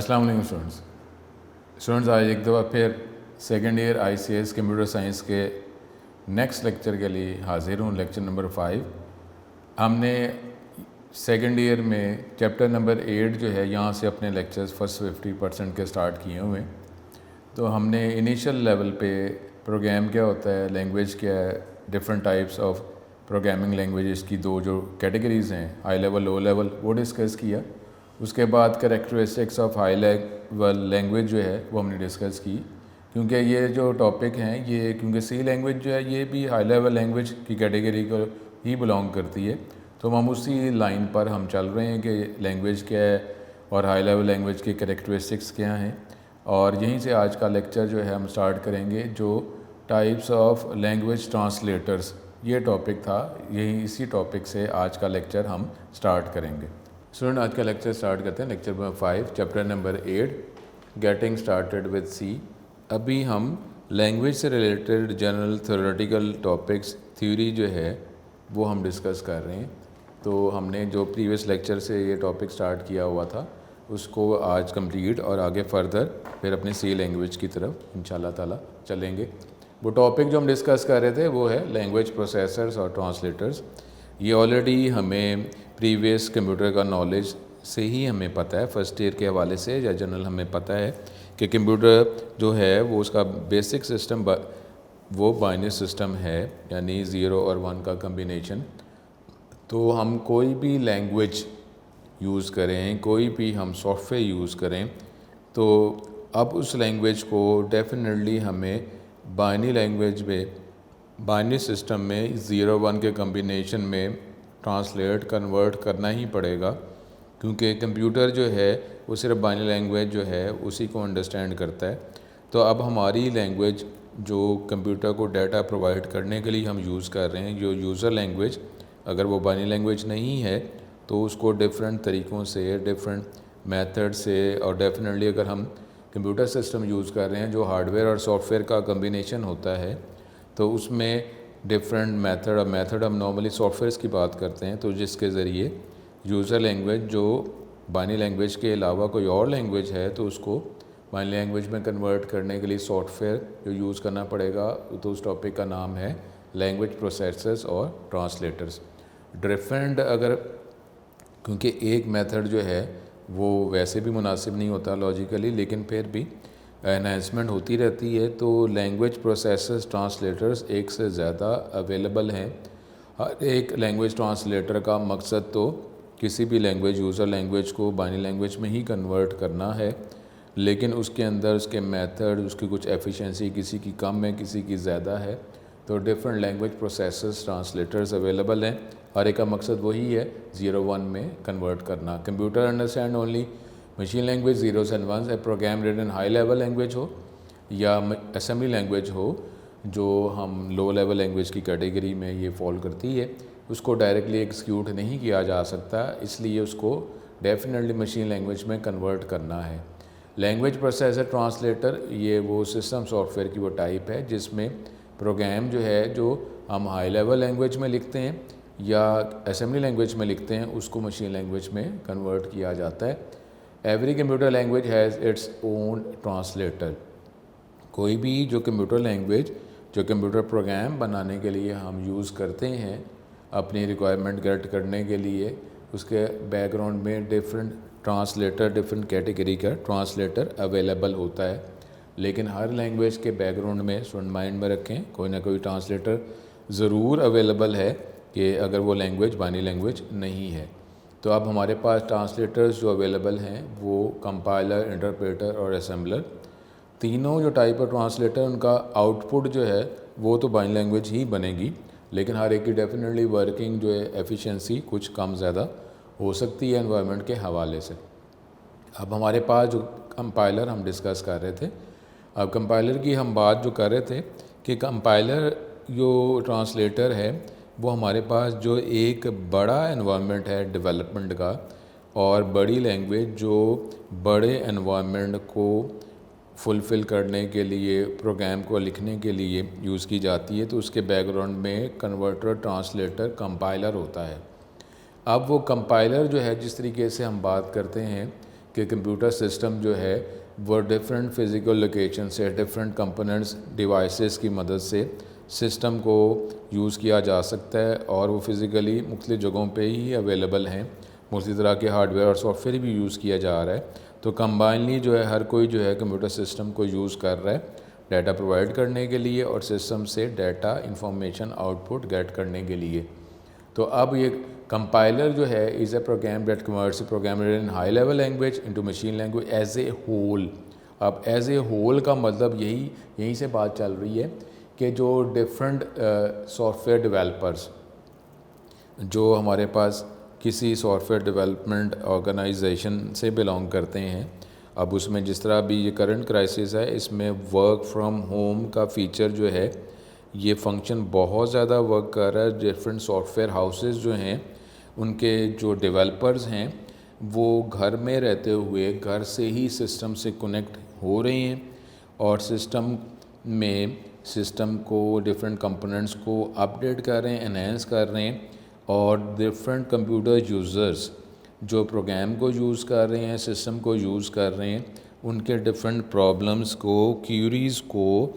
अस्सलाम वालेकुम स्टूडेंट्स आज एक दफ़ा फिर second year ICS computer science के नेक्स्ट लेक्चर के लिए हाजिर हूँ। लेक्चर नंबर 5 हमने सेकेंड ईयर में चैप्टर नंबर 8 जो है यहाँ से अपने लेक्चर्स फर्स्ट 50% के स्टार्ट किए हुए हैं। तो हमने इनिशियल लेवल पे प्रोग्राम क्या होता है, लैंग्वेज क्या है, different types of programming languages की दो जो कैटेगरीज़ हैं, हाई लेवल लो लेवल, वो डिस्कस किया। उसके बाद characteristics of high level language जो है वो हमने डिस्कस की, क्योंकि ये जो टॉपिक हैं ये क्योंकि सी लैंग्वेज जो है ये भी हाई लेवल लैंग्वेज की कैटेगरी को ही बिलोंग करती है। तो हम उसी लाइन पर हम चल रहे हैं कि लैंग्वेज क्या है और हाई लेवल लैंग्वेज की कैरेक्टरिस्टिक्स क्या हैं, और यहीं से आज का लेक्चर जो है हम स्टार्ट करेंगे। जो टाइप्स ऑफ लैंग्वेज ट्रांसलेटर्स ये टॉपिक था, यही इसी टॉपिक से आज का लेक्चर हम स्टार्ट करेंगे। स्टूडेंट आज का लेक्चर स्टार्ट करते हैं। Lecture number 5 chapter number 8 getting started with C. अभी हम लैंग्वेज से related general theoretical topics theory जो है वो हम डिस्कस कर रहे हैं। तो हमने जो प्रीवियस लेक्चर से ये टॉपिक स्टार्ट किया हुआ था उसको आज कंप्लीट और आगे फर्दर फिर अपने सी लैंग्वेज की तरफ इंशाल्लाह ताला चलेंगे। वो टॉपिक जो हम डिस्कस कर रहे थे वो है लैंग्वेज प्रोसेसर्स और ट्रांसलेटर्स। ये ऑलरेडी हमें प्रीवियस कंप्यूटर का नॉलेज से ही हमें पता है, फर्स्ट ईयर के हवाले से या जनरल हमें पता है कि कंप्यूटर जो है वो उसका बेसिक सिस्टम वो बाइनरी सिस्टम है, यानी 0 और 1 का कम्बिनेशन। तो हम कोई भी लैंग्वेज यूज़ करें, कोई भी हम सॉफ्टवेयर यूज़ करें, तो अब उस लैंग्वेज को डेफिनेटली हमें बाइनरी लैंग्वेज में, बाइनरी सिस्टम में 0-1 के कम्बिनेशन में ट्रांसलेट कन्वर्ट करना ही पड़ेगा, क्योंकि कंप्यूटर जो है वो सिर्फ बाइनरी लैंग्वेज जो है उसी को अंडरस्टैंड करता है। तो अब हमारी लैंग्वेज जो कंप्यूटर को डाटा प्रोवाइड करने के लिए हम यूज़ कर रहे हैं, जो यूज़र लैंग्वेज, अगर वो बाइनरी लैंग्वेज नहीं है तो उसको डिफरेंट तरीक़ों से, डिफरेंट मेथड से, और डेफिनेटली अगर हम कंप्यूटर सिस्टम यूज़ कर रहे हैं जो हार्डवेयर और सॉफ्टवेयर का कम्बिनेशन होता है तो उसमें डिफरेंट मेथड हम नॉर्मली सॉफ्टवेयर्स की बात करते हैं, तो जिसके ज़रिए यूज़र लैंग्वेज जो बाइनरी लैंग्वेज के अलावा कोई और लैंग्वेज है तो उसको बाइनरी लैंग्वेज में कन्वर्ट करने के लिए सॉफ्टवेयर जो यूज़ करना पड़ेगा। तो उस टॉपिक का नाम है लैंग्वेज प्रोसेसर्स और ट्रांसलेटर्स। डिफरेंट अगर, क्योंकि एक मेथड जो है वो वैसे भी मुनासिब नहीं होता लॉजिकली, लेकिन फिर भी एनहांसमेंट होती रहती है, तो लैंग्वेज प्रोसेसर्स ट्रांसलेटर्स एक से ज़्यादा अवेलेबल हैं। हर एक लैंग्वेज ट्रांसलेटर का मकसद तो किसी भी लैंग्वेज, यूज़र लैंग्वेज को बाइनरी लैंग्वेज में ही कन्वर्ट करना है, लेकिन उसके अंदर उसके मेथड, उसकी कुछ एफिशिएंसी किसी की कम है, किसी की ज़्यादा है। तो different language processors translators available हैं। हर एक का मकसद वही है 0-1 में कन्वर्ट करना। Computer understand only machine language 0s and 1s, program written high level language हो या असेंबली लैंग्वेज हो जो हम लो लेवल लैंग्वेज की कैटेगरी में ये फॉल करती है, उसको डायरेक्टली एग्जीक्यूट नहीं किया जा सकता, इसलिए उसको डेफिनेटली मशीन लैंग्वेज में कन्वर्ट करना है। लैंग्वेज प्रोसेसर ट्रांसलेटर ये वो सिस्टम सॉफ्टवेयर की वो टाइप है जिसमें प्रोग्राम जो है जो हम हाई लेवल लैंग्वेज में लिखते हैं या असेंबली लैंग्वेज में लिखते हैं उसको मशीन लैंग्वेज में कन्वर्ट किया जाता है। Every computer language has its own translator. कोई भी जो कंप्यूटर लैंग्वेज, जो कंप्यूटर प्रोग्राम बनाने के लिए हम यूज़ करते हैं अपनी रिक्वायरमेंट गेट करने के लिए, उसके बैकग्राउंड में डिफरेंट ट्रांसलेटर, डिफरेंट कैटेगरी का ट्रांसलेटर अवेलेबल होता है। लेकिन हर लैंग्वेज के बैकग्राउंड में स्टूडेंट माइंड में रखें कोई ना कोई ट्रांसलेटर ज़रूर अवेलेबल है कि अगर वो लैंग्वेज बाइनरी लैंग्वेज नहीं है। तो अब हमारे पास ट्रांसलेटर्स जो अवेलेबल हैं वो कंपाइलर, इंटरप्रेटर और असेंबलर, तीनों जो टाइप ऑफ ट्रांसलेटर उनका आउटपुट जो है वो तो बाइनरी लैंग्वेज ही बनेगी, लेकिन हर एक की डेफिनेटली वर्किंग जो है एफिशिएंसी कुछ कम ज़्यादा हो सकती है एनवायरनमेंट के हवाले से। अब हमारे पास जो कंपाइलर हम डिस्कस कर रहे थे, अब कंपाइलर की हम बात जो कर रहे थे कि कंपाइलर जो ट्रांसलेटर है वो हमारे पास जो एक बड़ा एनवायरनमेंट है डेवलपमेंट का, और बड़ी लैंग्वेज जो बड़े एनवायरनमेंट को फुलफ़िल करने के लिए, प्रोग्राम को लिखने के लिए यूज़ की जाती है, तो उसके बैकग्राउंड में कन्वर्टर, ट्रांसलेटर, कंपाइलर होता है। अब वो कंपाइलर जो है, जिस तरीके से हम बात करते हैं कि कंप्यूटर सिस्टम जो है वो डिफरेंट फ़िज़िकल लोकेशन से डिफरेंट कंपोनेंट्स डिवाइसेस की मदद से सिस्टम को यूज़ किया जा सकता है और वो फ़िज़िकली मुख्तलिफ़ जगहों पे ही अवेलेबल हैं। मुख्तलिफ़ तरह के हार्डवेयर और सॉफ्टवेयर भी यूज़ किया जा रहा है। तो कंबाइनली जो है हर कोई जो है कंप्यूटर सिस्टम को यूज़ कर रहा है डाटा प्रोवाइड करने के लिए और सिस्टम से डाटा इंफॉर्मेशन आउटपुट गेट करने के लिए। तो अब ये कंपाइलर जो है is a program that converts program in high level language into machine language as a whole. अब एज ए होल का मतलब यहीं से बात चल रही है कि जो डिफरेंट सॉफ्टवेयर डेवलपर्स जो हमारे पास किसी सॉफ्टवेयर डेवलपमेंट ऑर्गेनाइजेशन से बिलोंग करते हैं, अब उसमें जिस तरह अभी ये करंट क्राइसिस है इसमें वर्क फ्रॉम होम का फ़ीचर जो है ये फंक्शन बहुत ज़्यादा वर्क कर रहा है। डिफरेंट सॉफ्टवेयर हाउसेस जो हैं उनके जो डेवलपर्स हैं वो घर में रहते हुए घर से ही सिस्टम से कनेक्ट हो रहे हैं और सिस्टम को डिफरेंट कंपोनेंट्स को अपडेट कर रहे हैं, एनहेंस कर रहे हैं और डिफरेंट कंप्यूटर यूज़र्स जो प्रोग्राम को यूज़ कर रहे हैं, सिस्टम को यूज़ कर रहे हैं, उनके डिफरेंट प्रॉब्लम्स को, क्यूरीज़ को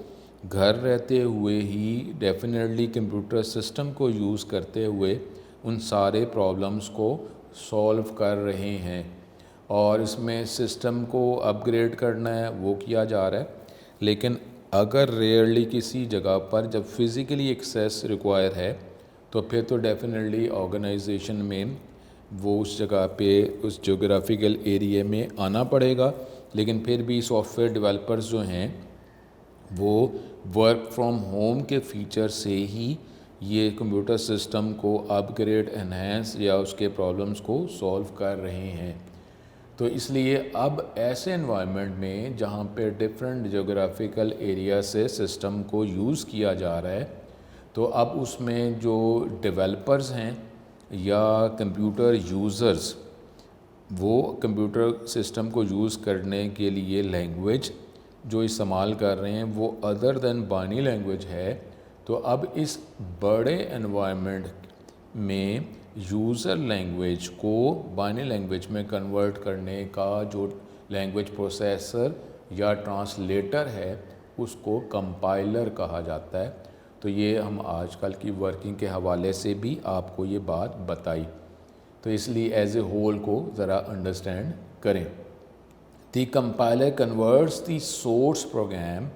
घर रहते हुए ही डेफिनेटली कंप्यूटर सिस्टम को यूज़ करते हुए उन सारे प्रॉब्लम्स को सॉल्व कर रहे हैं। और इसमें सिस्टम को अपग्रेड करना है वो किया जा रहा है। लेकिन अगर रेयरली किसी जगह पर जब फिज़िकली एक्सेस रिक्वायर है तो फिर तो डेफिनेटली ऑर्गेनाइजेशन में वो उस जगह पे उस जोग्राफिकल एरिया में आना पड़ेगा। लेकिन फिर भी सॉफ्टवेयर डेवलपर्स जो हैं वो वर्क फ्रॉम होम के फीचर से ही ये कंप्यूटर सिस्टम को अपग्रेड, एनहेंस या उसके प्रॉब्लम्स को सॉल्व कर रहे हैं। तो इसलिए अब ऐसे एनवायरनमेंट में जहाँ पे डिफरेंट जोग्राफिकल एरिया से सिस्टम को यूज़ किया जा रहा है तो अब उसमें जो डेवलपर्स हैं या कंप्यूटर यूज़र्स वो कंप्यूटर सिस्टम को यूज़ करने के लिए लैंग्वेज जो इस्तेमाल कर रहे हैं वो अदर देन बाइनरी लैंग्वेज है। तो अब इस बड़े एनवायरनमेंट में यूज़र लैंग्वेज को बाइनरी लैंग्वेज में कन्वर्ट करने का जो लैंग्वेज प्रोसेसर या ट्रांसलेटर है उसको कंपाइलर कहा जाता है। तो ये हम आजकल की वर्किंग के हवाले से भी आपको ये बात बताई, तो इसलिए एज ए होल को ज़रा अंडरस्टैंड करें। The compiler converts the source program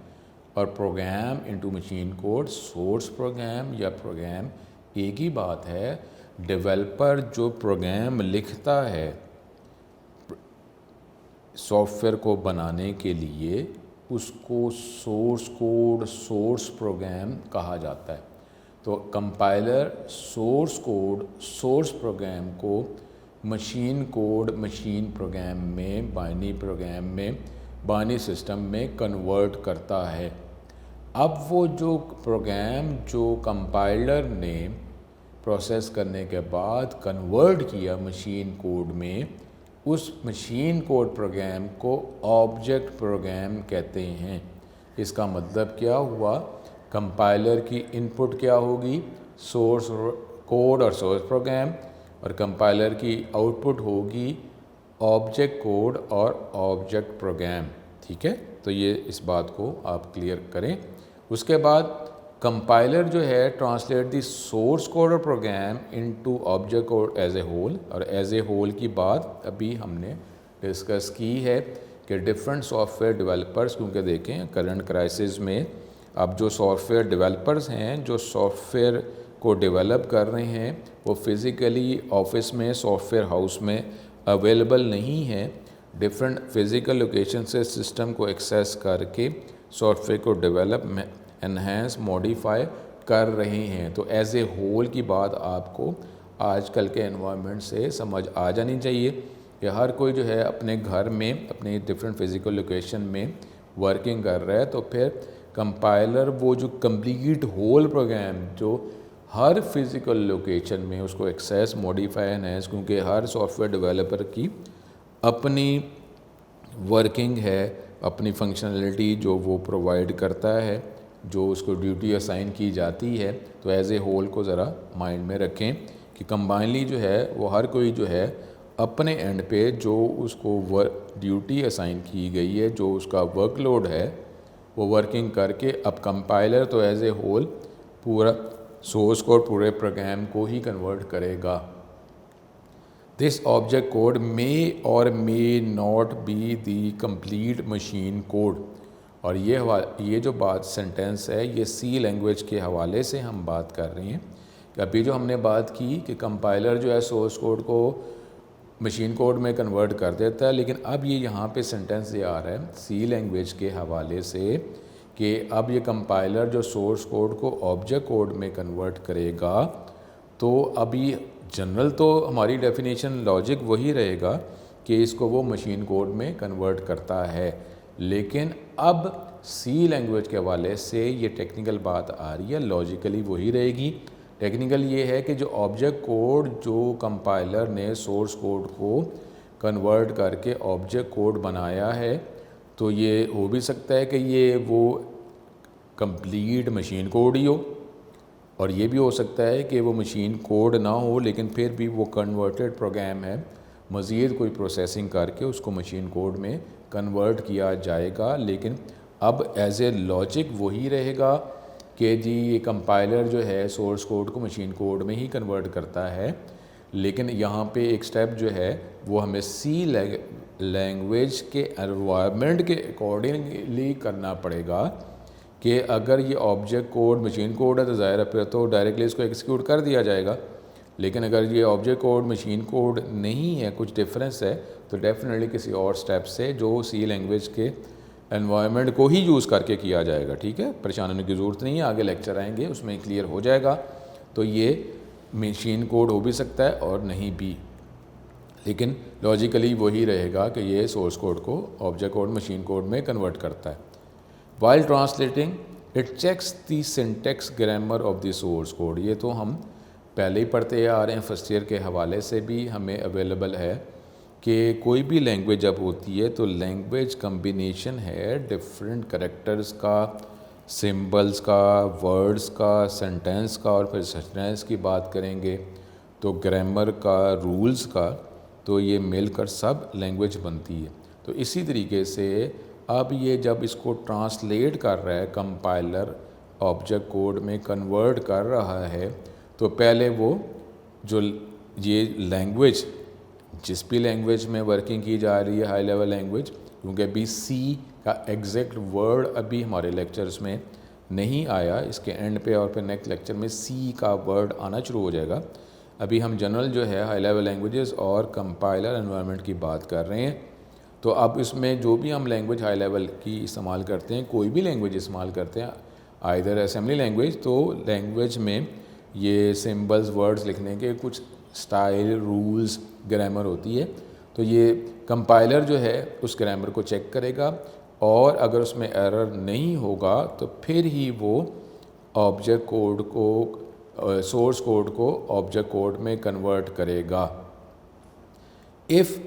और program into machine code. Source program या प्रोग्राम एक ही बात है। डेवलपर जो प्रोग्राम लिखता है सॉफ्टवेयर को बनाने के लिए उसको सोर्स कोड, सोर्स प्रोग्राम कहा जाता है। तो compiler source code, source programme को मशीन कोड, मशीन प्रोग्राम में, बाइनरी प्रोग्राम में, बाइनरी सिस्टम में कन्वर्ट करता है। अब वो जो प्रोग्राम जो कंपाइलर ने प्रोसेस करने के बाद कन्वर्ट किया मशीन कोड में, उस मशीन कोड प्रोग्राम को ऑब्जेक्ट प्रोग्राम कहते हैं। इसका मतलब क्या हुआ, कंपाइलर की इनपुट क्या होगी, सोर्स कोड और सोर्स प्रोग्राम, और कंपाइलर की आउटपुट होगी ऑब्जेक्ट कोड और ऑब्जेक्ट प्रोग्राम। ठीक है, तो ये इस बात को आप क्लियर करें। उसके बाद कंपाइलर जो है ट्रांसलेट दी सोर्स कोड और program into object code as a whole. और एज ए होल की बात अभी हमने डिस्कस की है कि डिफरेंट सॉफ्टवेयर डेवलपर्स, क्योंकि देखें करंट क्राइसिस में अब जो सॉफ्टवेयर डेवलपर्स हैं जो सॉफ्टवेयर को डेवलप कर रहे हैं वो फिज़िकली ऑफिस में, सॉफ्टवेयर हाउस में अवेलेबल नहीं है। डिफरेंट फिज़िकल लोकेशन से सिस्टम को एक्सेस करके सॉफ्टवेयर को डेवलप, एनहेंस, मॉडिफाई कर रहे हैं। तो एज ए होल की बात आपको आजकल के एनवायरनमेंट से समझ आ जानी चाहिए कि हर कोई जो है अपने घर में, अपने डिफरेंट फिज़िकल लोकेशन में वर्किंग कर रहा है। तो फिर कंपाइलर वो जो कंप्लीट होल प्रोग्राम जो हर फिज़िकल लोकेशन में उसको एक्सेस, मॉडिफाई, एनहेंस, क्योंकि हर सॉफ्टवेयर डेवलपर की अपनी वर्किंग है, अपनी फंक्शनलिटी जो वो प्रोवाइड करता है, जो उसको ड्यूटी असाइन की जाती है। तो एज ए होल को ज़रा माइंड में रखें कि कंबाइनली जो है वो हर कोई जो है अपने एंड पे जो उसको ड्यूटी असाइन की गई है, जो उसका वर्कलोड है, वो वर्किंग करके अब कंपाइलर तो एज ए होल पूरा सोर्स कोड, पूरे प्रोग्राम को ही कन्वर्ट करेगा। दिस ऑब्जेक्ट कोड मे और may not be the complete machine code. और ये जो बात सेंटेंस है ये सी लैंग्वेज के हवाले से हम बात कर रहे हैं कि अभी जो हमने बात की कि कंपाइलर जो है सोर्स कोड को मशीन कोड में कन्वर्ट कर देता है, लेकिन अब ये यहाँ पे सेंटेंस ये आ रहा है सी लैंग्वेज के हवाले से कि अब ये कंपाइलर जो सोर्स कोड को ऑब्जेक्ट कोड में कन्वर्ट करेगा। तो अभी जनरल तो हमारी डेफिनेशन लॉजिक वही रहेगा कि इसको वो मशीन कोड में कन्वर्ट करता है, लेकिन अब सी लैंग्वेज के हवाले से ये टेक्निकल बात आ रही है, लॉजिकली वही रहेगी। टेक्निकल ये है कि जो ऑब्जेक्ट कोड जो कंपाइलर ने सोर्स कोड को कन्वर्ट करके ऑब्जेक्ट कोड बनाया है, तो ये हो भी सकता है कि ये वो कंप्लीट मशीन कोड ही हो, और ये भी हो सकता है कि वो मशीन कोड ना हो लेकिन फिर भी वो कन्वर्टेड प्रोग्राम है, मज़ीद कोई प्रोसेसिंग करके उसको मशीन कोड में कन्वर्ट किया जाएगा। लेकिन अब एज ए लॉजिक वही रहेगा कि जी ये कंपाइलर जो है सोर्स कोड को मशीन कोड में ही कन्वर्ट करता है, लेकिन यहाँ पे एक स्टेप जो है वो हमें सी लैंग्वेज के एनवायरनमेंट के अकॉर्डिंगली करना पड़ेगा कि अगर ये ऑब्जेक्ट कोड मशीन कोड है तो ज़ाहिर है फिर तो डायरेक्टली इसको एग्जीक्यूट कर दिया जाएगा, लेकिन अगर ये ऑब्जेक्ट कोड मशीन कोड नहीं है, कुछ डिफरेंस है, तो डेफिनेटली किसी और स्टेप से जो सी लैंग्वेज के एनवायरनमेंट को ही यूज़ करके किया जाएगा। ठीक है, परेशान होने की ज़रूरत नहीं है, आगे लेक्चर आएंगे उसमें क्लियर हो जाएगा। तो ये मशीन कोड हो भी सकता है और नहीं भी, लेकिन लॉजिकली वही रहेगा कि ये सोर्स कोड को ऑब्जेक्ट कोड मशीन कोड में कन्वर्ट करता है। While translating it checks the syntax grammar of the source code. ये तो हम पहले ही पढ़ते आ रहे हैं, फर्स्ट ईयर के हवाले से भी हमें अवेलेबल है कि कोई भी लैंग्वेज जब होती है तो लैंग्वेज कम्बिनेशन है डिफरेंट करेक्टर्स का, सिंबल्स का, वर्ड्स का, सेंटेंस का, और फिर सेंटेंस की बात करेंगे तो ग्रामर का, रूल्स का, तो ये मिलकर सब लैंग्वेज बनती है। तो इसी तरीके से अब ये जब इसको ट्रांसलेट कर रहा है कंपाइलर, ऑब्जेक्ट कोड में कन्वर्ट कर रहा है, तो पहले वो जो ये लैंग्वेज जिस भी लैंग्वेज में वर्किंग की जा रही है हाई लेवल लैंग्वेज, क्योंकि अभी सी का एग्जैक्ट वर्ड अभी हमारे लेक्चर्स में नहीं आया, इसके एंड पे और फिर नेक्स्ट लेक्चर में सी का वर्ड आना शुरू हो जाएगा। अभी हम जनरल जो है हाई लेवल लैंग्वेजेस और कंपाइलर एनवायरनमेंट की बात कर रहे हैं। तो अब इसमें जो भी हम लैंग्वेज हाई लेवल की इस्तेमाल करते हैं, कोई भी लैंग्वेज इस्तेमाल करते हैं, आइदर असेंबली लैंग्वेज, तो लैंग्वेज में ये सिंबल्स वर्ड्स लिखने के कुछ स्टाइल, रूल्स, ग्रामर होती है। तो ये कंपाइलर जो है उस ग्रामर को चेक करेगा, और अगर उसमें एरर नहीं होगा तो फिर ही वो ऑब्जेक्ट कोड को, सोर्स कोड को ऑब्जेक्ट कोड में कन्वर्ट करेगा। If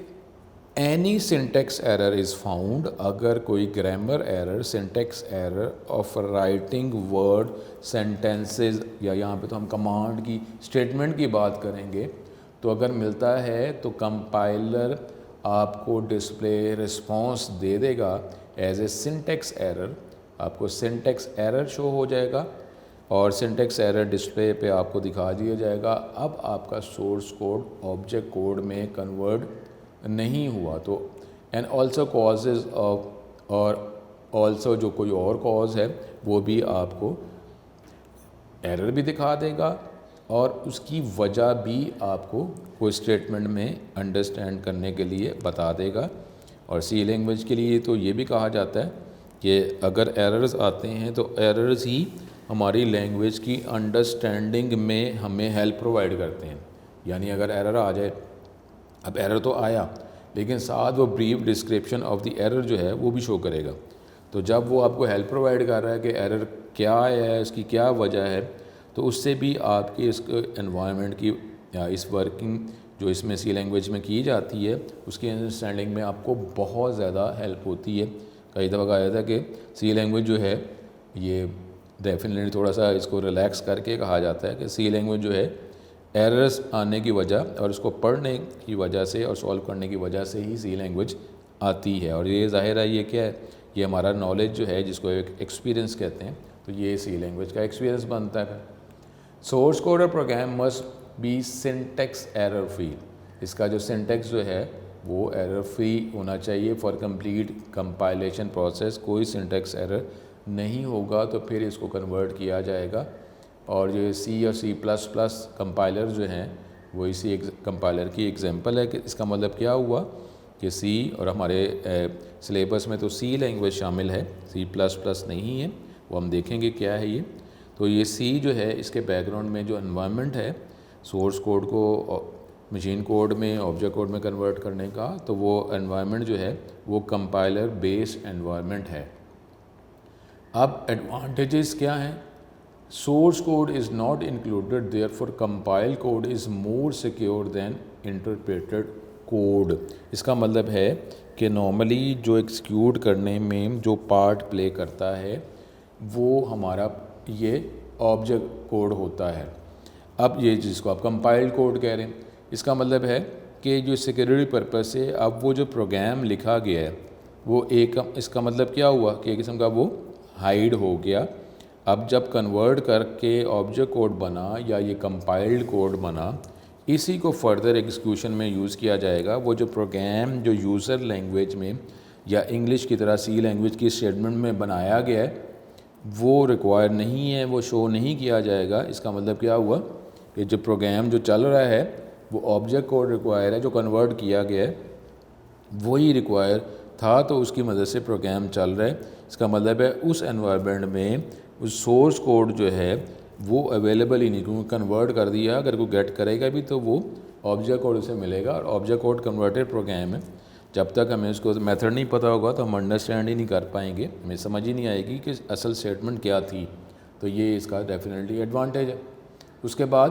any syntax error is found, अगर कोई grammar error, syntax error of writing word sentences, या यहाँ पे तो हम कमांड की, स्टेटमेंट की बात करेंगे, तो अगर मिलता है तो कंपाइलर आपको डिस्प्ले रिस्पॉन्स दे देगा एज ए सिंटेक्स एरर, आपको सिंटेक्स एरर शो हो जाएगा और सिंटेक्स एरर डिस्प्ले पे आपको दिखा दिया जाएगा। अब आपका सोर्स कोड ऑब्जेक्ट कोड में कन्वर्ट नहीं हुआ, तो एंड ऑल्सो कॉजेज़ ऑफ, और ऑल्सो जो कोई और कॉज है वो भी आपको एरर भी दिखा देगा और उसकी वजह भी आपको कोई स्टेटमेंट में अंडरस्टैंड करने के लिए बता देगा। और सी लैंग्वेज के लिए तो ये भी कहा जाता है कि अगर एरर्स आते हैं तो एरर्स ही हमारी लैंग्वेज की अंडरस्टैंडिंग में हमें हेल्प प्रोवाइड करते हैं। यानी अगर एरर आ जाए, अब एरर तो आया लेकिन साथ वो brief description of the error जो है वो भी शो करेगा। तो जब वो आपको हेल्प प्रोवाइड कर रहा है कि एरर क्या है, इसकी क्या वजह है, तो उससे भी आपकी इस एनवायरनमेंट की या इस वर्किंग जो इसमें सी लैंग्वेज में की जाती है उसकी अंडरस्टैंडिंग में आपको बहुत ज़्यादा हेल्प होती है। कई दफ़ा कहा जाता है कि सी लैंग्वेज जो है ये डेफिनेटली थोड़ा सा इसको रिलैक्स करके कहा जाता है कि सी लैंग्वेज जो है एरर्स आने की वजह और उसको पढ़ने की वजह से और सॉल्व करने की वजह से ही सी लैंग्वेज आती है। और ये ज़ाहिर है ये क्या है, ये हमारा नॉलेज जो है जिसको एक एक्सपीरियंस कहते हैं, तो ये सी लैंग्वेज का एक्सपीरियंस बनता है। सोर्स कोड और program must be syntax error free. इसका जो सिंटेक्स जो है वो एरर फ्री होना चाहिए फॉर कंप्लीट कंपाइलेशन प्रोसेस। कोई सिंटेक्स एरर नहीं होगा तो फिर इसको कन्वर्ट किया जाएगा। और जो सी और सी प्लस प्लस कंपाइलर जो हैं वो इसी कंपाइलर की एग्जांपल है। कि इसका मतलब क्या हुआ कि सी, और हमारे सिलेबस में तो सी लैंग्वेज शामिल है, सी प्लस प्लस नहीं है, वो हम देखेंगे क्या है ये। तो ये सी जो है इसके बैकग्राउंड में जो एनवायरनमेंट है सोर्स कोड को मशीन कोड में ऑब्जेक्ट कोड में कन्वर्ट करने का, तो वो एनवायरनमेंट जो है वो कंपाइलर बेस्ड एनवायरनमेंट है। अब एडवांटेजेस क्या हैं? Source code is not included therefore compile code is more secure than interpreted code. इसका मतलब है कि नॉर्मली जो एग्जीक्यूट करने में जो पार्ट प्ले करता है वो हमारा ये ऑब्जेक्ट कोड होता है। अब ये जिसको आप कंपाइल्ड कोड कह रहे हैं, इसका मतलब है कि जो सिक्योरिटी पर्पस से अब वो जो प्रोग्राम लिखा गया है वो एक, इसका मतलब क्या हुआ कि एक किस्म का वो हाइड हो गया। अब जब कन्वर्ट करके ऑब्जेक्ट कोड बना या ये कंपाइल्ड कोड बना, इसी को फर्दर एग्जीक्यूशन में यूज़ किया जाएगा। वो जो प्रोग्राम जो यूज़र लैंग्वेज में या इंग्लिश की तरह सी लैंग्वेज की स्टेटमेंट में बनाया गया है वो रिक्वायर नहीं है, वो शो नहीं किया जाएगा। इसका मतलब क्या हुआ कि जो प्रोग्राम जो चल रहा है वो ऑब्जेक्ट कोड रिक्वायर है, जो कन्वर्ट किया गया है वही रिक्वायर था, तो उसकी मदद से प्रोग्राम चल रहा है। इसका मतलब है उस एनवायरनमेंट में उस सोर्स कोड जो है वो अवेलेबल ही नहीं, क्योंकि कन्वर्ट कर दिया। अगर कोई गेट करेगा भी तो वो ऑब्जेक्ट कोड उसे मिलेगा, और ऑब्जेक्ट कोड कन्वर्टेड प्रोग्राम है। जब तक हमें उसको मेथड नहीं पता होगा तो हम अंडरस्टैंड ही नहीं कर पाएंगे, हमें समझ ही नहीं आएगी कि असल स्टेटमेंट क्या थी। तो ये इसका डेफिनेटली एडवांटेज है। उसके बाद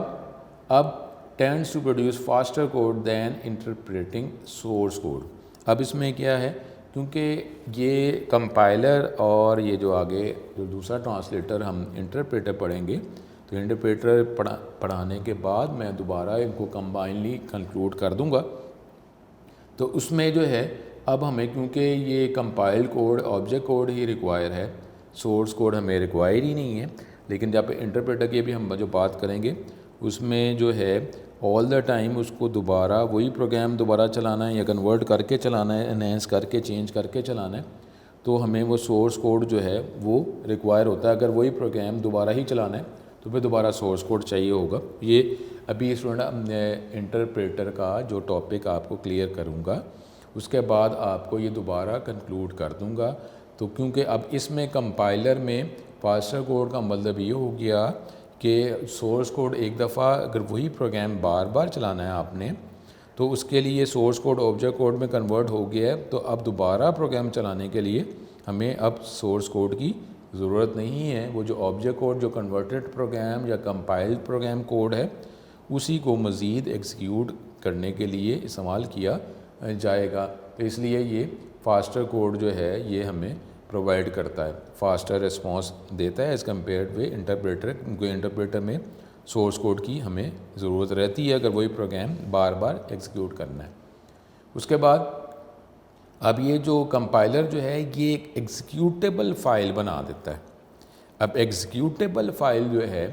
अब tends to produce faster code than interpreting source code. अब इसमें क्या है, क्योंकि ये कंपाइलर और ये जो आगे जो दूसरा ट्रांसलेटर हम इंटरप्रेटर पढ़ेंगे, तो इंटरप्रेटर पढ़ाने के बाद मैं दोबारा इनको कंबाइनली कंक्लूड कर दूंगा। तो उसमें जो है अब हमें, क्योंकि ये कंपाइल्ड कोड ऑब्जेक्ट कोड ही रिक्वायर है, सोर्स कोड हमें रिक्वायर ही नहीं है। लेकिन जब इंटरप्रेटर की भी हम जो बात करेंगे उसमें जो है ऑल द टाइम उसको दोबारा वही प्रोग्राम दोबारा चलाना है या कन्वर्ट करके चलाना है, एनहेंस करके चेंज करके चलाना है, तो हमें वो सोर्स कोड जो है वो रिक्वायर होता है। अगर वही प्रोग्राम दोबारा ही चलाना है तो फिर दोबारा सोर्स कोड चाहिए होगा। ये अभी स्टूडेंट इंटरप्रेटर का जो टॉपिक आपको क्लियर करूँगा, उसके बाद आपको ये दोबारा कंक्लूड कर दूँगा। तो क्योंकि अब इसमें कंपाइलर में फास्टर कोड का मतलब ये हो गया कि सोर्स कोड एक दफ़ा अगर वही प्रोग्राम बार बार चलाना है आपने, तो उसके लिए सोर्स कोड ऑब्जेक्ट कोड में कन्वर्ट हो गया है। तो अब दोबारा प्रोग्राम चलाने के लिए हमें अब सोर्स कोड की ज़रूरत नहीं है। वो जो ऑब्जेक्ट कोड जो कन्वर्टेड प्रोग्राम या कंपाइल्ड प्रोग्राम कोड है उसी को मज़ीद एग्जीक्यूट करने के लिए इस्तेमाल किया जाएगा। तो इसलिए ये फास्टर कोड जो है ये हमें प्रोवाइड करता है, फास्टर रिस्पॉन्स देता है एज़ कम्पेयर विद इंटरप्रेटर, क्योंकि इंटरप्रेटर में सोर्स कोड की हमें ज़रूरत रहती है अगर वही प्रोग्राम बार बार एग्जीक्यूट करना है। उसके बाद अब ये जो कंपाइलर जो है ये एक एग्जीक्यूटेबल फ़ाइल बना देता है। अब एग्जीक्यूटेबल फ़ाइल जो है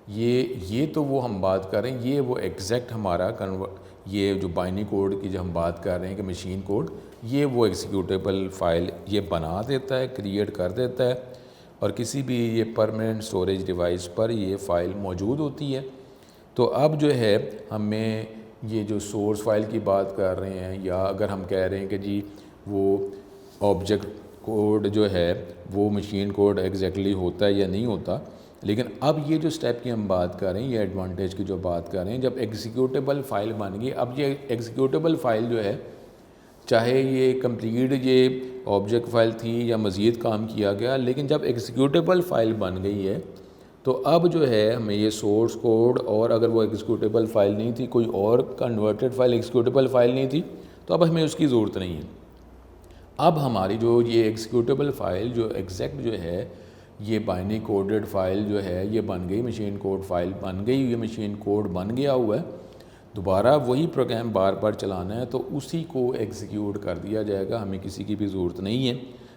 ये तो वो हम बात कर रहे हैं, ये वो एग्जैक्ट हमारा ये जो बाइनरी कोड की जो हम बात कर रहे हैं कि मशीन कोड, ये वो एग्जीक्यूटेबल फ़ाइल ये बना देता है, क्रिएट कर देता है, और किसी भी ये परमानेंट स्टोरेज डिवाइस पर ये फ़ाइल मौजूद होती है। तो अब जो है हमें ये जो सोर्स फाइल की बात कर रहे हैं, या अगर हम कह रहे हैं कि जी वो ऑब्जेक्ट कोड जो है वो मशीन कोड एग्जैक्टली होता है या नहीं होता, लेकिन अब ये जो स्टेप की हम बात कर रहे हैं, ये एडवांटेज की जो बात कर रहे हैं, जब एग्जीक्यूटेबल फ़ाइल बन गई, अब ये एग्जीक्यूटेबल फ़ाइल जो है चाहे ये कंप्लीट ये ऑब्जेक्ट फ़ाइल थी या मज़ीद काम किया गया, लेकिन जब एग्जीक्यूटेबल फ़ाइल बन गई है तो अब जो है हमें ये सोर्स कोड, और अगर वो एग्जीक्यूटेबल फ़ाइल नहीं थी, कोई और कन्वर्टेड फ़ाइल एग्जीक्यूटेबल फ़ाइल नहीं थी, तो अब हमें उसकी ज़रूरत नहीं है। अब हमारी जो ये एग्जीक्यूटेबल फ़ाइल जो एग्जैक्ट जो है ये बाइनरी कोडेड फाइल जो है ये बन गई, मशीन कोड फाइल बन गई, ये मशीन कोड बन गया हुआ है, दोबारा वही प्रोग्राम बार बार चलाना है तो उसी को एग्जीक्यूट कर दिया जाएगा, हमें किसी की भी ज़रूरत नहीं है।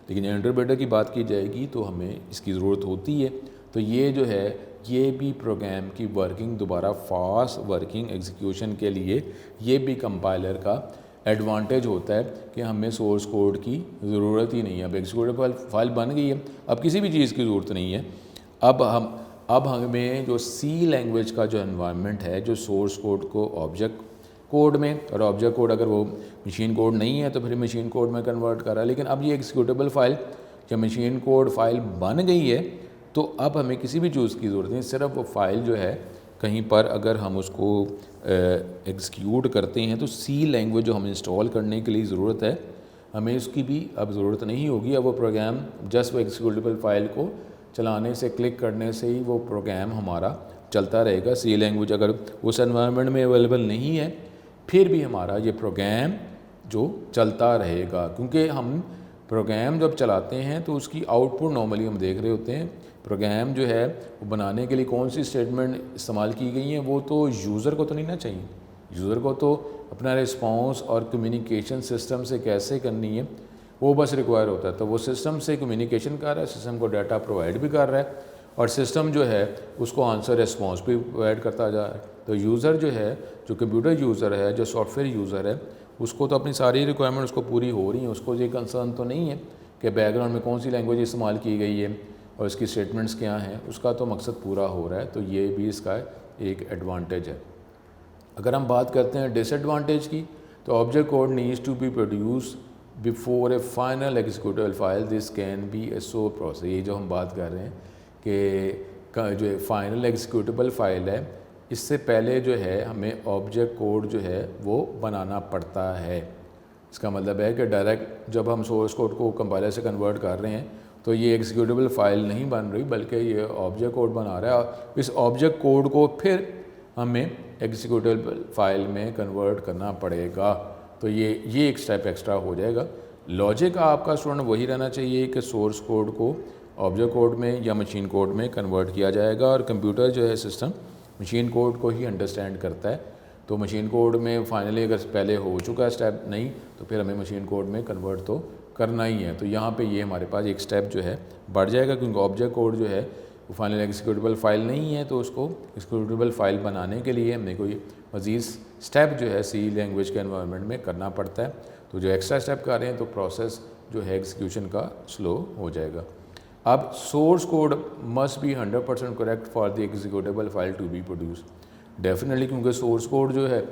लेकिन इंटरप्रेटर की बात की जाएगी तो हमें इसकी ज़रूरत होती है। तो ये जो है ये भी प्रोग्राम की वर्किंग दोबारा फास्ट वर्किंग एग्जीक्यूशन के लिए ये भी कंपाइलर का एडवांटेज होता है कि हमें सोर्स कोड की ज़रूरत ही नहीं है। अब एग्जीक्यूटेबल फाइल बन गई है, अब किसी भी चीज़ की ज़रूरत नहीं है। अब हमें जो सी लैंग्वेज का जो एनवायरनमेंट है, जो सोर्स कोड को ऑब्जेक्ट कोड में, और ऑब्जेक्ट कोड अगर वो मशीन कोड नहीं है तो फिर मशीन कोड में कन्वर्ट कर रहा है। लेकिन अब ये एग्जीक्यूटेबल फाइल या मशीन कोड फाइल बन गई है तो अब हमें किसी भी चीज़ की ज़रूरत नहीं, सिर्फ वो फाइल जो है कहीं पर अगर हम उसको एग्जीक्यूट करते हैं तो सी लैंग्वेज जो हमें इंस्टॉल करने के लिए ज़रूरत है, हमें उसकी भी अब ज़रूरत नहीं होगी। अब वो प्रोग्राम जस्ट वो एग्जीक्यूटेबल फाइल को चलाने से, क्लिक करने से ही वो प्रोग्राम हमारा चलता रहेगा। सी लैंग्वेज अगर उस एनवायरनमेंट में अवेलेबल नहीं है फिर भी हमारा ये प्रोग्राम जो चलता रहेगा, क्योंकि हम प्रोग्राम जब चलाते हैं तो उसकी आउटपुट नॉर्मली हम देख रहे होते हैं। प्रोग्राम जो है वो बनाने के लिए कौन सी स्टेटमेंट इस्तेमाल की गई हैं वो तो यूज़र को तो नहीं ना चाहिए, यूज़र को तो अपना रिस्पॉन्स और कम्युनिकेशन सिस्टम से कैसे करनी है वो बस रिक्वायर होता है। तो वो सिस्टम से कम्युनिकेशन कर रहा है, सिस्टम को डाटा प्रोवाइड भी कर रहा है और सिस्टम जो है उसको आंसर रिस्पॉन्स भी प्रोवाइड करता जा रहा है। तो यूज़र जो है, जो कंप्यूटर यूज़र है, जो सॉफ्टवेयर यूज़र है, उसको तो अपनी सारी रिक्वायरमेंट उसको पूरी हो रही हैं, उसको ये कंसर्न तो नहीं है कि बैकग्राउंड में कौन सी लैंग्वेज इस्तेमाल की गई है और इसकी स्टेटमेंट्स क्या हैं, उसका तो मकसद पूरा हो रहा है। तो ये भी इसका एक एडवांटेज है। अगर हम बात करते हैं डिसएडवांटेज की, तो object code needs to be produce before a final executable file, this can be a slow process. ये जो हम बात कर रहे हैं कि जो फाइनल एग्जीक्यूटेबल फाइल है, इससे पहले जो है हमें ऑब्जेक्ट कोड जो है वो बनाना पड़ता है। इसका मतलब है कि डायरेक्ट जब हम सोर्स कोड को कंपाइलर से कन्वर्ट कर रहे हैं तो ये एग्जीक्यूटेबल फाइल नहीं बन रही, बल्कि ये ऑब्जेक्ट कोड बना रहा है और इस ऑब्जेक्ट कोड को फिर हमें एग्जीक्यूटेबल फाइल में कन्वर्ट करना पड़ेगा। तो ये एक स्टेप एक्स्ट्रा हो जाएगा। लॉजिक आपका स्टूडेंट वही रहना चाहिए कि सोर्स कोड को ऑब्जेक्ट कोड में या मशीन कोड में कन्वर्ट किया जाएगा और कंप्यूटर जो है सिस्टम मशीन कोड को ही अंडरस्टैंड करता है। तो मशीन कोड में फाइनली अगर पहले हो चुका है स्टेप नहीं तो फिर हमें मशीन कोड में कन्वर्ट तो करना ही है। तो यहाँ पे ये हमारे पास एक स्टेप जो है बढ़ जाएगा, क्योंकि ऑब्जेक्ट कोड जो है वो फाइनल एग्जीक्यूटेबल फाइल नहीं है, तो उसको एग्जीक्यूटेबल फाइल बनाने के लिए हमें कोई मज़ीद स्टेप जो है सी लैंग्वेज के एनवायरनमेंट में करना पड़ता है। तो जो एक्स्ट्रा स्टेप कर रहे हैं तो प्रोसेस जो है एग्जीक्यूशन का स्लो हो जाएगा। अब source code must be 100% correct for the executable file to be produce, definitely, क्योंकि सोर्स कोड जो है,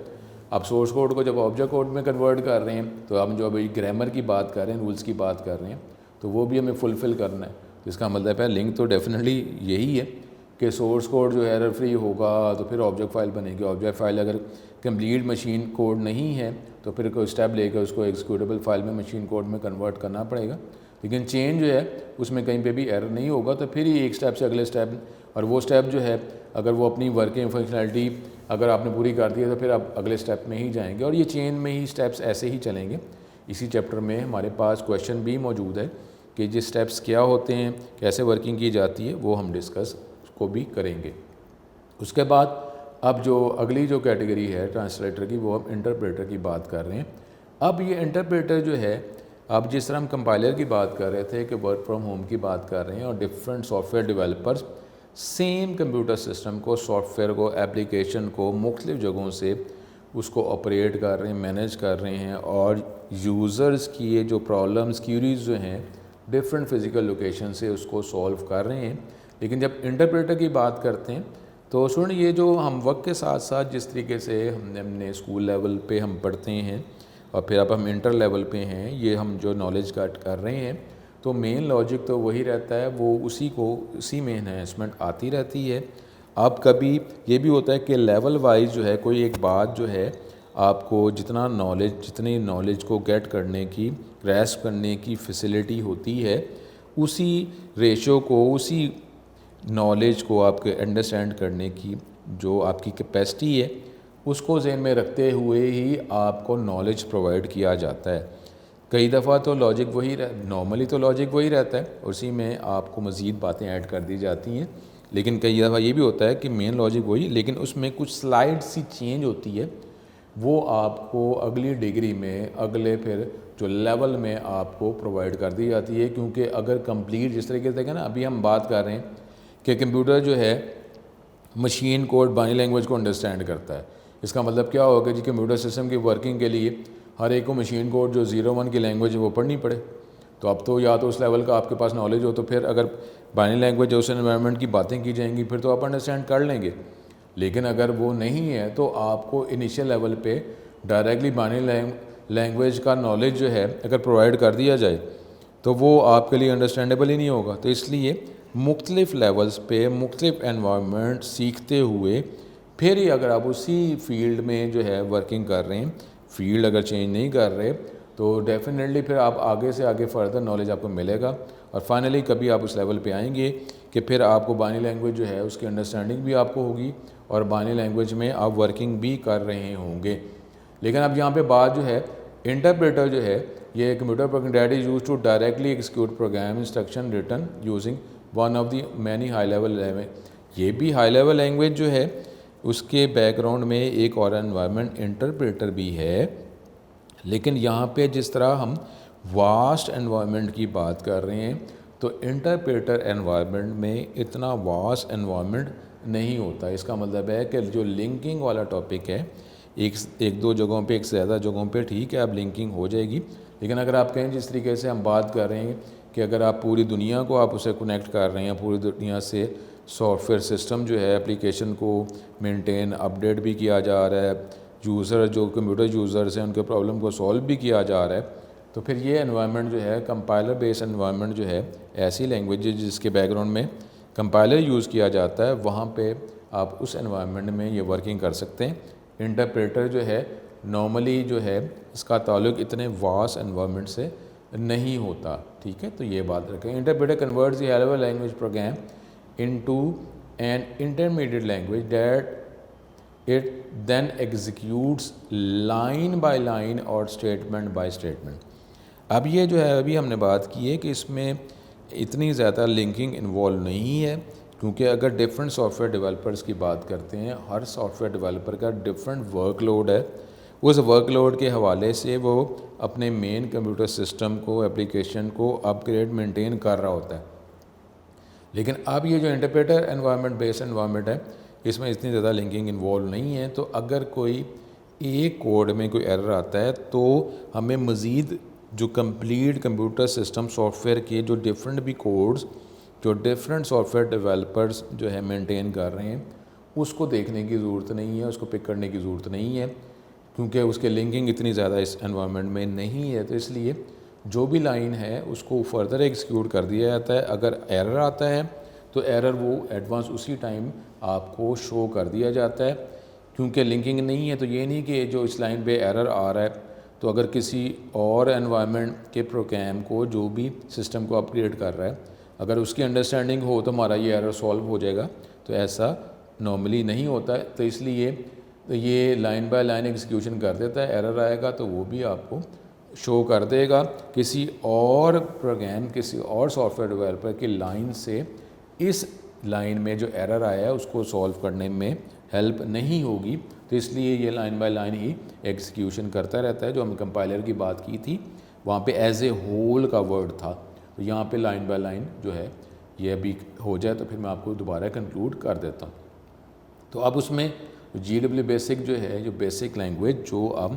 अब सोर्स कोड को जब ऑब्जेक्ट कोड में कन्वर्ट कर रहे हैं तो हम जो अभी ग्रामर की बात कर रहे हैं, रूल्स की बात कर रहे हैं, तो वो भी हमें फुलफ़िल करना है। तो इसका मतलब है लिंक तो डेफिनेटली यही है कि सोर्स कोड जो एरर फ्री होगा तो फिर ऑब्जेक्ट फाइल बनेगी। ऑब्जेक्ट फाइल अगर कंप्लीट मशीन कोड नहीं है तो फिर कोई स्टेप लेकर उसको एग्जीक्यूटेबल फाइल में मशीन कोड में कन्वर्ट करना पड़ेगा। लेकिन चेंज जो है उसमें कहीं पे भी एरर नहीं होगा, तो फिर ही एक स्टेप से अगले स्टेप, और वो स्टेप जो है अगर वो अपनी वर्किंग फंक्शनैलिटी अगर आपने पूरी कर दी है तो फिर आप अगले स्टेप में ही जाएंगे और ये चेन में ही स्टेप्स ऐसे ही चलेंगे। इसी चैप्टर में हमारे पास क्वेश्चन भी मौजूद है कि ये स्टेप्स क्या होते हैं, कैसे वर्किंग की जाती है, वो हम डिस्कस को भी करेंगे। उसके बाद अब जो अगली जो कैटेगरी है ट्रांसलेटर की, वो हम इंटरप्रेटर की बात कर रहे हैं। अब ये इंटरप्रेटर जो है, अब जिस तरह हम कंपाइलर की बात कर रहे थे कि वर्क फ्रॉम होम की बात कर रहे हैं और different software developers same computer system को, सॉफ्टवेयर को, एप्लीकेशन को मुख्तलिफ़ जगहों से उसको ऑपरेट कर रहे हैं, मैनेज कर रहे हैं और यूज़र्स की ये जो प्रॉब्लम्स, क्यूरीज जो हैं डिफरेंट फिज़िकल लोकेशन से उसको सॉल्व कर रहे हैं। लेकिन जब इंटरप्रेटर की बात करते हैं तो सुन, ये जो हम वक्त के साथ साथ जिस तरीके से हमने स्कूल लेवल पे हम पढ़ते हैं और फिर अब हम इंटर लेवल पे हैं, ये हम जो नॉलेज कट कर रहे हैं, तो मेन लॉजिक तो वही रहता है, वो उसी में एनहेंसमेंट आती रहती है। अब कभी ये भी होता है कि लेवल वाइज जो है कोई एक बात जो है आपको जितनी नॉलेज को गेट करने की, ग्रैस्प करने की फैसिलिटी होती है, उसी रेशो को, उसी नॉलेज को आपके अंडरस्टैंड करने की जो आपकी कैपेसिटी है उसको ज़हन में रखते हुए ही आपको नॉलेज प्रोवाइड किया जाता है। कई दफ़ा तो लॉजिक वही नॉर्मली तो लॉजिक वही रहता है, उसी में आपको मज़ीद बातें ऐड कर दी जाती हैं, लेकिन कई दफ़ा ये भी होता है कि मेन लॉजिक वही, लेकिन उसमें कुछ स्लाइड सी चेंज होती है, वो आपको अगली डिग्री में अगले फिर जो लेवल में आपको प्रोवाइड कर दी जाती है। क्योंकि अगर कंप्लीट जिस तरीके से ना अभी हम बात कर रहे हैं कि कंप्यूटर जो है मशीन कोड बाइनरी लैंग्वेज को अंडरस्टैंड करता है, इसका मतलब क्या होगा जी कंप्यूटर सिस्टम की वर्किंग के लिए हर एक को मशीन कोड जो 01 की लैंग्वेज है वो पढ़नी पड़े। तो अब तो या तो उस लेवल का आपके पास नॉलेज हो, तो फिर अगर बाइनरी लैंग्वेज उस एनवायरनमेंट की बातें की जाएंगी फिर तो आप अंडरस्टैंड कर लेंगे। लेकिन अगर वो नहीं है तो आपको इनिशियल लेवल पे डायरेक्टली बाइनरी लैंग्वेज का नॉलेज जो है अगर प्रोवाइड कर दिया जाए तो वो आपके लिए अंडरस्टैंडेबल ही नहीं होगा। तो इसलिए मुख्तलिफ लेवल्स पे मुख्तलिफ एनवायरनमेंट सीखते हुए फिर ही अगर आप उसी फील्ड में जो है वर्किंग कर रहे हैं, फील्ड अगर चेंज नहीं कर रहे तो डेफिनेटली फिर आप आगे से आगे फर्दर नॉलेज आपको मिलेगा और फाइनली कभी आप उस लेवल पे आएंगे कि फिर आपको बाइनरी लैंग्वेज जो है उसकी अंडरस्टैंडिंग भी आपको होगी और बाइनरी लैंग्वेज में आप वर्किंग भी कर रहे होंगे। लेकिन अब यहाँ पे बात जो है इंटरप्रेटर जो है ये computer program that is used to directly execute program instruction written using one of the many high level language. ये भी हाई लेवल लैंग्वेज जो है उसके बैकग्राउंड में एक और एनवायरनमेंट इंटरप्रेटर भी है। लेकिन यहाँ पे जिस तरह हम वास्ट एनवायरनमेंट की बात कर रहे हैं तो इंटरप्रेटर एनवायरनमेंट में इतना वास्ट एनवायरनमेंट नहीं होता। इसका मतलब है कि जो लिंकिंग वाला टॉपिक है एक दो जगहों पे, एक से ज़्यादा जगहों पे ठीक है अब लिंकिंग हो जाएगी। लेकिन अगर आप कहें जिस तरीके से हम बात कर रहे हैं कि अगर आप पूरी दुनिया को आप उसे कनेक्ट कर रहे हैं, पूरी दुनिया से सॉफ्टवेयर सिस्टम जो है एप्लीकेशन को मेंटेन अपडेट भी किया जा रहा है, यूज़र जो कंप्यूटर यूज़र्स हैं उनके प्रॉब्लम को सॉल्व भी किया जा रहा है, तो फिर ये एनवायरनमेंट जो है कंपाइलर बेस्ड एनवायरनमेंट जो है ऐसी लैंग्वेज जिसके बैकग्राउंड में कंपाइलर यूज़ किया जाता है वहाँ पे आप उस एनवायरनमेंट में ये वर्किंग कर सकते हैं। इंटरप्रेटर जो है नॉर्मली जो है इसका ताल्लुक इतने वास्ट एनवायरनमेंट से नहीं होता, ठीक है। तो ये बात रखें। Interpreter converts the high level language program into an intermediate language that it then executes line by line और स्टेटमेंट बाय स्टेटमेंट। अब ये जो है अभी हमने बात की है कि इसमें इतनी ज़्यादा लिंकिंग इन्वॉल्व नहीं है, क्योंकि अगर डिफरेंट सॉफ्टवेयर डेवलपर्स की बात करते हैं हर सॉफ्टवेयर डेवलपर का डिफरेंट वर्कलोड है, उस वर्कलोड के हवाले से वो अपने मेन कंप्यूटर सिस्टम को एप्लीकेशन को अपग्रेड मेंटेन कर रहा होता है। लेकिन अब ये जो इंटरप्रेटर एनवायरनमेंट बेस्ड एनवायरनमेंट है इसमें इतनी ज़्यादा लिंकिंग इन्वॉल्व नहीं है। तो अगर कोई एक कोड में कोई एरर आता है तो हमें मज़ीद जो कंप्लीट कंप्यूटर सिस्टम सॉफ्टवेयर के जो डिफरेंट भी कोड्स जो डिफरेंट सॉफ्टवेयर डेवलपर्स जो है मेंटेन कर रहे हैं उसको देखने की ज़रूरत नहीं है, उसको पिक करने की ज़रूरत नहीं है, क्योंकि उसके लिंकिंग इतनी ज़्यादा इस एनवायरनमेंट में नहीं है। तो इसलिए जो भी लाइन है उसको फर्दर एग्जीक्यूट कर दिया जाता है। अगर एरर आता है तो एरर वो एडवांस उसी टाइम आपको शो कर दिया जाता है, क्योंकि लिंकिंग नहीं है। तो ये नहीं कि जो इस लाइन पे एरर आ रहा है तो अगर किसी और एनवायरनमेंट के प्रोग्राम को जो भी सिस्टम को अपग्रेड कर रहा है अगर उसकी अंडरस्टैंडिंग हो तो हमारा ये एरर सॉल्व हो जाएगा, तो ऐसा नॉर्मली नहीं होता है। तो इसलिए ये लाइन बाय लाइन एग्जीक्यूशन कर देता है, एरर आएगा तो वो भी आपको शो कर देगा। किसी और प्रोग्राम किसी और सॉफ्टवेयर डेवलपर की लाइन से इस लाइन में जो एरर आया है उसको सॉल्व करने में हेल्प नहीं होगी। तो इसलिए ये line by line he execution करता रहता है। जो हम कंपाइलर की बात की थी वहाँ पे एज ए होल का वर्ड था, तो यहाँ पे लाइन बाय लाइन जो है ये अभी हो जाए तो फिर मैं आपको दोबारा कंक्लूड कर देता हूँ। तो अब उसमें GW बेसिक जो है जो बेसिक लैंग्वेज जो अब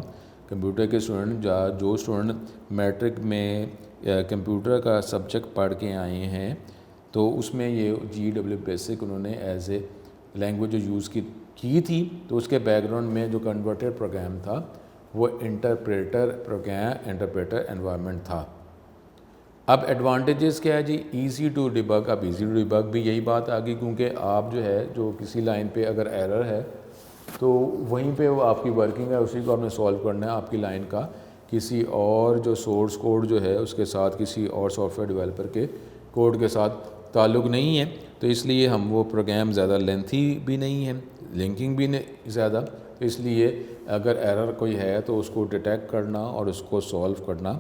कंप्यूटर के स्टूडेंट जो स्टूडेंट मैट्रिक में कंप्यूटर का सब्जेक्ट पढ़ के आए हैं तो उसमें ये GW बेसिक उन्होंने एज ए लैंग्वेज जो यूज़ की थी। तो उसके बैकग्राउंड में जो कन्वर्टेड प्रोग्राम था वो इंटरप्रेटर प्रोग्राम इंटरप्रेटर एनवायरनमेंट था। अब एडवांटेजेस क्या है जी, ईज़ी टू डिबग। अब ईज़ी टू डिबग भी यही बात आ गई, क्योंकि आप जो है जो किसी लाइन पे अगर एरर है तो वहीं पे वो आपकी वर्किंग है, उसी को आपने सॉल्व करना है। आपकी लाइन का किसी और जो सोर्स कोड जो है उसके साथ किसी और सॉफ्टवेयर डेवलपर के कोड के साथ ताल्लुक़ नहीं है। तो इसलिए हम वो प्रोग्राम ज़्यादा लेंथी भी नहीं है, लिंकिंग भी नहीं ज़्यादा। तो इसलिए अगर एरर कोई है तो उसको डिटेक्ट करना और उसको सॉल्व करना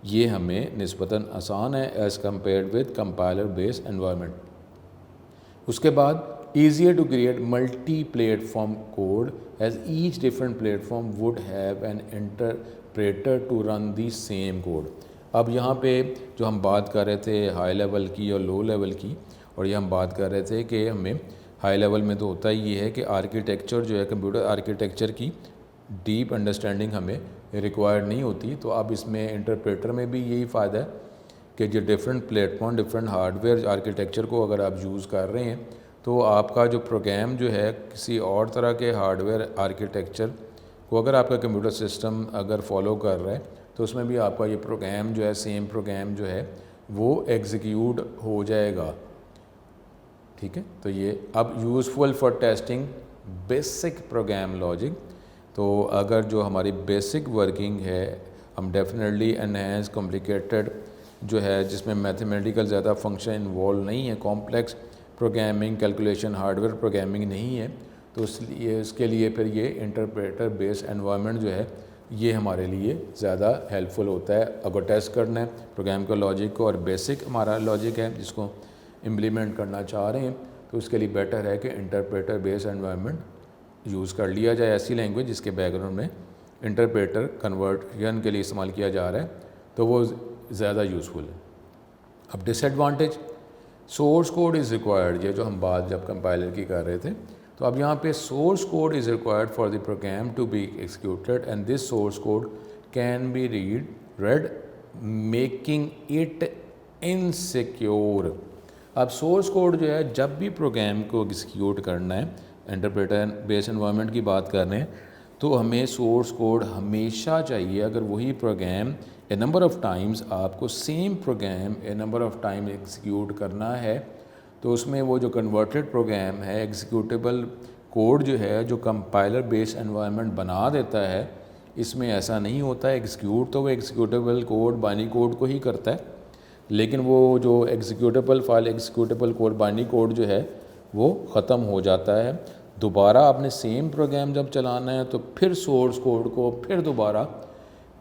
ये हमें निस्बतन आसान है as compared with compiler based environment. उसके बाद easier to create multi-platform code as each different platform would have an interpreter to run the same code। अब यहाँ पे जो हम बात कर रहे थे हाई लेवल की और लो लेवल की, और ये हम बात कर रहे थे कि हमें हाई लेवल में तो होता ही ये है कि आर्किटेक्चर जो है कंप्यूटर आर्किटेक्चर की डीप अंडरस्टैंडिंग हमें रिक्वायर्ड नहीं होती। तो अब इसमें इंटरप्रेटर में भी यही फ़ायदा है कि जो different platform different hardware architecture को अगर आप यूज़ कर रहे हैं तो आपका जो प्रोग्राम जो है किसी और तरह के हार्डवेयर आर्किटेक्चर को अगर आपका कंप्यूटर सिस्टम अगर फॉलो कर रहा है तो उसमें भी आपका ये प्रोग्राम जो है सेम प्रोग्राम जो है वो एग्जीक्यूट हो जाएगा। ठीक है, तो ये अब useful for testing basic program logic. तो अगर जो हमारी बेसिक वर्किंग है हम डेफिनेटली एनहेंस कॉम्प्लिकेटेड जो है जिसमें मैथमेटिकल ज़्यादा फंक्शन इन्वॉल्व नहीं है, complex programming calculation hardware programming नहीं है, तो इसलिए इसके लिए फिर ये इंटरप्रेटर बेस्ड एनवायरनमेंट जो है ये हमारे लिए ज़्यादा हेल्पफुल होता है। अगर टेस्ट करना है प्रोग्राम का लॉजिक को और बेसिक हमारा लॉजिक है जिसको इम्प्लीमेंट करना चाह रहे हैं तो उसके लिए बेटर है कि इंटरप्रेटर बेस्ड एनवायरनमेंट यूज़ कर लिया जाए, ऐसी लैंग्वेज जिसके बैकग्राउंड में इंटरप्रेटर कन्वर्जन के लिए इस्तेमाल किया जा रहा है तो वो ज़्यादा यूज़फुल है। अब disadvantage source code is required, ये जो हम बात जब कंपाइलर की कर रहे थे तो अब यहाँ पे source code is required for the program to be executed and this source code can be read making it insecure. अब सोर्स कोड जो है जब भी प्रोग्राम को एग्जीक्यूट करना है, इंटरप्रेटर बेस्ड एनवायरनमेंट की बात कर रहे हैं, तो हमें सोर्स कोड हमेशा चाहिए। अगर वही program a number of times आपको same program a number of time execute करना है तो उसमें वो जो कन्वर्टेड प्रोग्राम है एग्जीक्यूटेबल कोड जो है जो कंपाइलर बेस्ड एनवायरनमेंट बना देता है, इसमें ऐसा नहीं होता है। एग्जीक्यूट तो वो एग्जीक्यूटेबल कोड बाइनरी कोड को ही करता है, लेकिन वो जो executable file executable code binary code जो है वो ख़त्म हो जाता है। दोबारा आपने सेम प्रोग्राम जब चलाना है तो फिर सोर्स कोड को फिर दोबारा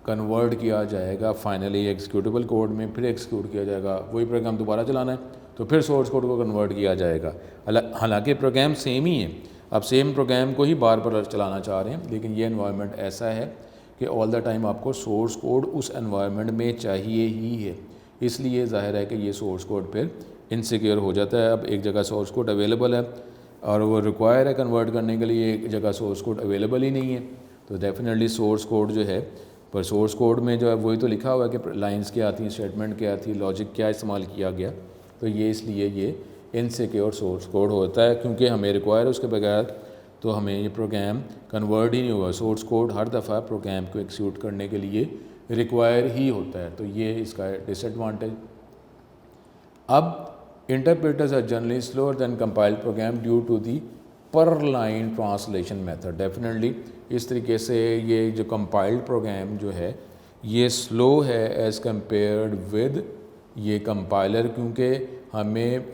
कन्वर्ट किया जाएगा फाइनली एग्जीक्यूटेबल कोड में, फिर एग्जीक्यूट किया जाएगा। वही प्रोग्राम दोबारा चलाना है तो फिर सोर्स कोड को कन्वर्ट किया जाएगा। हालांकि प्रोग्राम सेम ही है, आप सेम प्रोग्राम को ही बार बार चलाना चाह रहे हैं, लेकिन ये एनवायरनमेंट ऐसा है कि ऑल द टाइम आपको सोर्स कोड उस एनवायरनमेंट में चाहिए ही है, इसलिए ज़ाहिर है कि ये सोर्स कोड फिर इनसिक्योर हो जाता है। अब एक जगह सोर्स कोड अवेलेबल है और वो रिक्वायर है कन्वर्ट करने के लिए, एक जगह सोर्स कोड अवेलेबल ही नहीं है, तो डेफिनेटली सोर्स कोड जो है, पर सोर्स कोड में जो है वही तो लिखा हुआ है कि लाइंस क्या आती हैं, स्टेटमेंट क्या आती है, लॉजिक क्या इस्तेमाल किया गया, तो ये इसलिए ये इनसिक्योर सोर्स कोड होता है क्योंकि हमें रिक्वायर उसके बगैर तो हमें ये प्रोग्राम कन्वर्ट ही नहीं हुआ। सोर्स कोड हर दफ़ा प्रोग्राम को एक्सिक्यूट करने के लिए रिक्वायर ही होता है, तो ये इसका डिसएडवांटेज। अब interpreters are generally slower than compiled program due to the per line translation method. Definitely इस तरीके से ये जो कंपाइल्ड प्रोग्राम जो है ये स्लो है एज़ कम्पेयर्ड विद ये कंपाइलर, क्योंकि हमें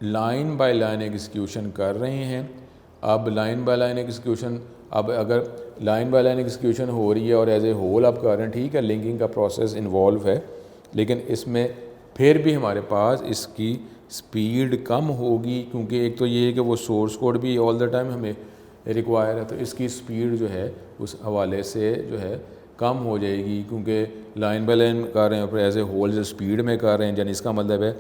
लाइन बाय लाइन एग्जीक्यूशन कर रहे हैं। अब लाइन बाय लाइन एग्जीक्यूशन, अब अगर लाइन बाय लाइन एग्जीक्यूशन हो रही है और एज ए होल आप कर रहे हैं, ठीक है, लिंकिंग का प्रोसेस इन्वॉल्व है, लेकिन इसमें फिर भी हमारे पास इसकी स्पीड कम होगी, क्योंकि एक तो ये है कि वो सोर्स कोड भी ऑल द टाइम हमें रिक्वायर है, तो इसकी स्पीड जो है उस हवाले से जो है कम हो जाएगी, क्योंकि लाइन बाय लाइन कर रहे हैं और एज ए होल जो स्पीड में कर रहे हैं। यानी इसका मतलब है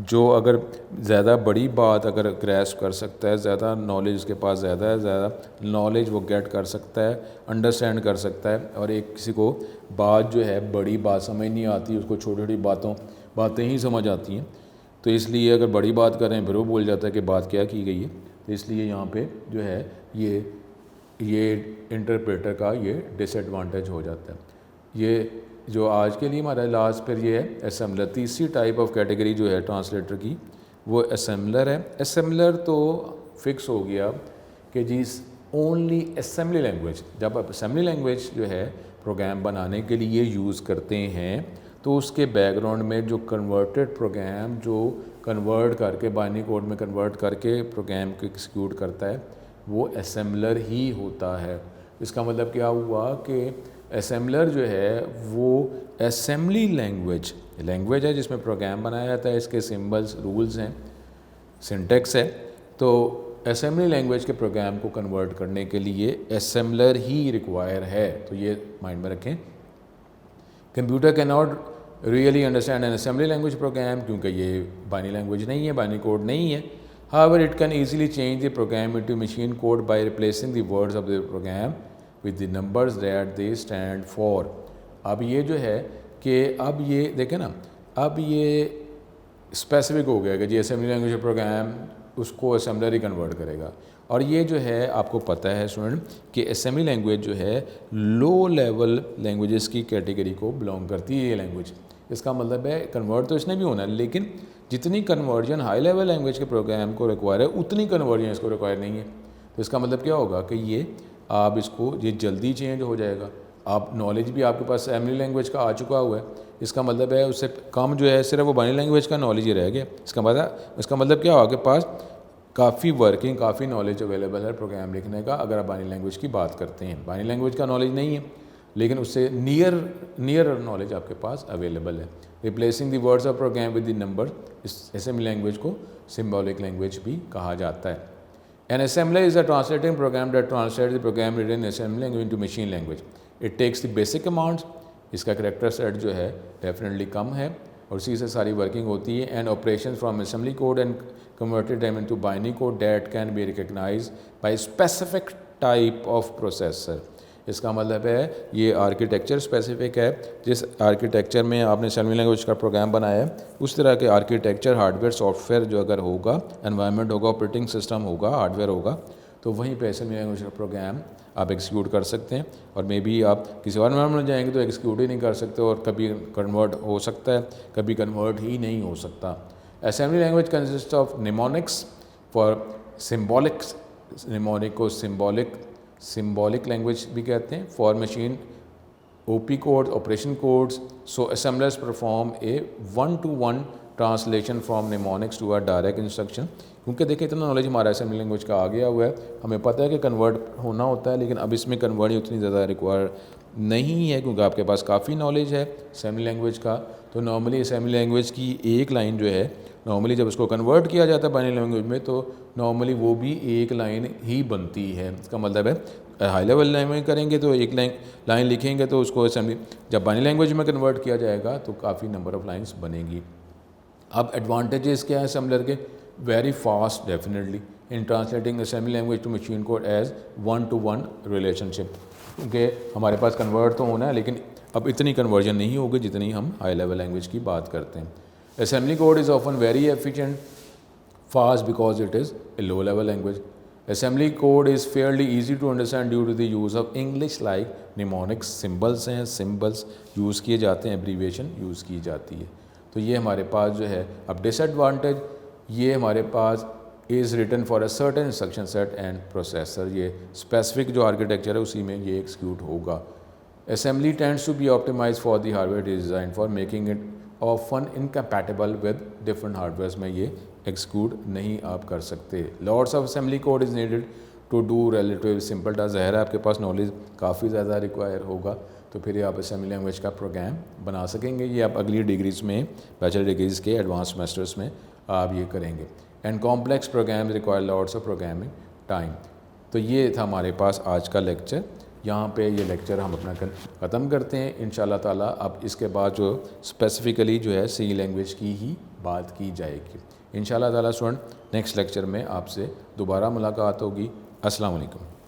जो अगर ज़्यादा बड़ी बात अगर ग्रैस्प कर सकता है, ज़्यादा नॉलेज उसके पास ज़्यादा है, ज़्यादा नॉलेज वो गेट कर सकता है, अंडरस्टैंड कर सकता है, और एक किसी को बात जो है बड़ी बात समझ नहीं आती, उसको छोटी छोटी बातें ही समझ आती हैं, तो इसलिए अगर बड़ी बात करें फिर वो भूल जाता है कि बात क्या की गई है। तो इसलिए यहाँ पे जो है ये इंटरप्रेटर का ये डिसएडवांटेज हो जाता है। ये जो आज के लिए हमारा लास्ट फिर ये है असेंबलर। तीसरी टाइप ऑफ कैटेगरी जो है ट्रांसलेटर की वो असेंबलर है। असेंबलर तो फिक्स हो गया कि जी ओनली असेंबली लैंग्वेज, जब आप असेंबली लैंग्वेज जो है प्रोग्राम बनाने के लिए यूज़ करते हैं तो उसके बैकग्राउंड में जो कन्वर्टेड प्रोग्राम जो कन्वर्ट करके बाइनरी कोड में कन्वर्ट करके प्रोग्राम को एक्सिक्यूट करता है वो असेंबलर ही होता है। इसका मतलब क्या हुआ कि असेंबलर जो है वो असेंबली लैंग्वेज है जिसमें प्रोग्राम बनाया जाता है, इसके सिंबल्स रूल्स हैं, सिंटेक्स है। तो असेंबली लैंग्वेज के प्रोग्राम को कन्वर्ट करने के लिए असेंबलर ही रिक्वायर है, तो ये माइंड में रखें। Computer can not really understand N assembly language program, क्योंकि ये बाइनरी लैंग्वेज नहीं है, बाइनरी कोड नहीं है। However it can easily change the program into machine code by replacing the words of the program with the numbers that they stand for. अब ये जो है कि अब ये देखें ना, अब ये स्पेसिफिक हो गया कि जी असेंबली लैंग्वेज प्रोग्राम उसको असेंबलर ही कन्वर्ट करेगा। और ये जो है आपको पता है स्टूडेंट कि असेंबली लैंग्वेज जो है लो लेवल लैंग्वेजेस की कैटेगरी को बिलोंग करती है ये लैंग्वेज। इसका मतलब है कन्वर्ट तो इसने भी होना है, लेकिन जितनी कन्वर्जन हाई लेवल लैंग्वेज के प्रोग्राम को रिक्वायर है उतनी कन्वर्जन इसको रिक्वायर नहीं है। तो इसका मतलब क्या होगा कि ये आप इसको ये जल्दी चेंज हो जाएगा। आप नॉलेज भी आपके पास असेंबली लैंग्वेज का आ चुका हुआ है, इसका मतलब है उससे कम जो है सिर्फ वो बाइनरी लैंग्वेज का नॉलेज ही रह गया। इसका मतलब क्या होगा, आपके पास काफ़ी वर्किंग काफ़ी नॉलेज अवेलेबल है प्रोग्राम लिखने का, अगर आप बाइनरी लैंग्वेज की बात करते हैं। बाइनरी लैंग्वेज का नॉलेज नहीं है, लेकिन उससे नियर नॉलेज आपके पास अवेलेबल है। Replacing the words of program with the number, इस असेंबली लैंग्वेज को सिम्बॉलिक लैंग्वेज भी कहा जाता है। An assembler is a translating program that translate the program written in assembly language into machine language. It takes the basic commands, इसका character set जो है definitely come है और उसी से सारी वर्किंग होती है। And operation from assembly code and converted them into binary code that can be recognized by specific type of processor। इसका मतलब है ये आर्किटेक्चर स्पेसिफिक है, जिस आर्किटेक्चर में आपने असेंबली लैंग्वेज का प्रोग्राम बनाया है उस तरह के आर्किटेक्चर हार्डवेयर सॉफ्टवेयर जो अगर होगा, एनवायरनमेंट होगा, ऑपरेटिंग सिस्टम होगा, हार्डवेयर होगा, तो वहीं पे असेंबली लैंग्वेज का प्रोग्राम आप एग्जीक्यूट कर सकते हैं। और मे बी आप किसी और एनवायरनमेंट में जाएंगे तो एग्जीक्यूट ही नहीं कर सकते, और कभी कन्वर्ट हो सकता है, कभी कन्वर्ट ही नहीं हो सकता। Assembly language consists of mnemonics for symbolic, mnemonic को symbolic language भी कहते हैं, for machine OP codes, operation codes। So assemblers perform a one-to-one translation from mnemonics to a direct instruction। क्योंकि देखिए इतना नॉलेज हमारा असेंबली लैंग्वेज का आ गया हुआ है, हमें पता है कि कन्वर्ट होना होता है, लेकिन अब इसमें कन्वर्ट उतनी ज़्यादा रिक्वायर नहीं है क्योंकि आपके पास काफ़ी नॉलेज है असेंबली लैंग्वेज का। तो नॉर्मली असेंबली लैंग्वेज की एक लाइन जो है, नॉर्मली जब उसको कन्वर्ट किया जाता है बाइनरी लैंग्वेज में, तो नॉर्मली वो भी एक लाइन ही बनती है। इसका मतलब है हाई लेवल लैंग्वेज करेंगे तो एक लाइन लिखेंगे तो उसको असेंबली, जब बाइनरी लैंग्वेज में कन्वर्ट किया जाएगा तो काफ़ी नंबर ऑफ़ लाइन्स बनेगी। अब एडवांटेजेस क्या है असेंबलर के? Very fast definitely in translating assembly language to machine code as one-to-one relationship, क्योंकि हमारे पास कन्वर्ट तो होना है लेकिन अब इतनी कन्वर्जन नहीं होगी जितनी हम हाई लेवल लैंग्वेज की बात करते हैं। Assembly code is often very efficient fast because it is a low level language. Assembly code is fairly easy to understand due to the use of English like mnemonics, symbols हैं, symbols use किए जाते हैं, abbreviation use की जाती है। तो ये हमारे पास जो है अब डिसएडवांटेज, ये हमारे पास is written for a certain instruction set and processor, ये स्पेसिफिक जो आर्किटेक्चर है उसी में ये एग्जीक्यूट होगा। Assembly tends to be optimise for the hardware design for making it often incompatible with different hardwares में ये एग्जीक्यूट नहीं आप कर सकते। Lots of assembly code is needed to do relative simple task. ज़ाहिर है आपके पास नॉलेज काफ़ी ज़्यादा रिक्वायर होगा, तो फिर ये आप असेंबली लैंग्वेज का प्रोग्राम बना सकेंगे। ये आप अगली डिग्रीज़ में, बैचलर डिग्रीज़ के एडवांस सेमेस्टर्स में आप ये करेंगे। And complex program require lots of programming time. तो ये था हमारे पास आज का लेक्चर। यहाँ पे ये लेक्चर हम अपना ख़त्म करते हैं इंशाल्लाह ताला। अब इसके बाद जो स्पेसिफ़िकली जो है सी लैंग्वेज की ही बात की जाएगी इंशाल्लाह ताला। स्टूडेंट नेक्स्ट लेक्चर में आपसे दोबारा मुलाकात होगी। अस्सलाम वालेकुम।